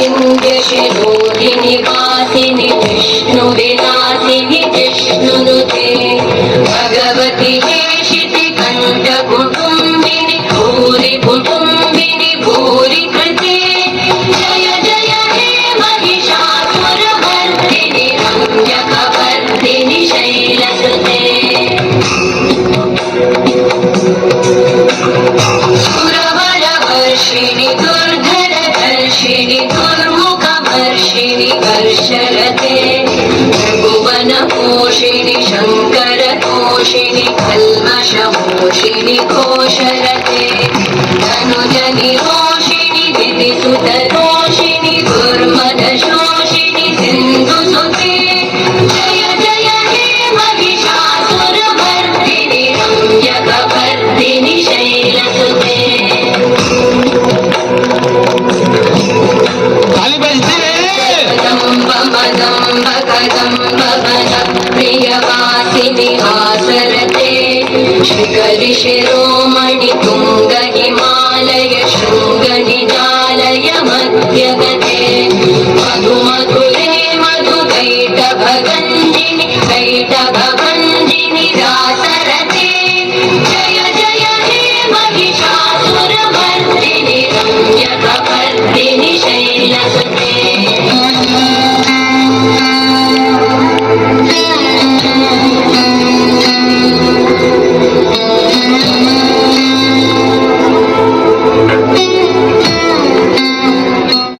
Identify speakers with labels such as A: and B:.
A: विन्ध्यशिरोधिनि वासिनि विष्णुविलासिनि जिष्णुनुते भगवति हेशिति कण्ठकुटुम्बिनि भूरि कुटुम्बिनि भूरि कृते जय जय हे महिषासुरमर्दिनि रम्यकवर्दिनि शैलसुते सुरवरवर्षिणि दुर्धरधर्षिणि दुर्मुखमर्षिणि कर्षरते भुवनपोषिणि शङ्करतोषिणि कल्मषमोषिणि घोषरते धनुजनिरोषिणि दितिसुतरोषिणि दुर्मदशोषिणि सिन्धुसुते जय जय हे महिषासुरमर्दिनि रम्यकवर्दिनि शैलसुते प्रियवासिनि आसरते शिखरि शिरोमणि तुङ्ग हिमालय शृङ्गनिजालय मध्यगते मधुमधुरे मधुकैटभगञ्जिनि कैटभभञ्जिनि रासरते जय जय हे महिषासुरमर्दिनि रम्यकवर्दिनि शैलसुते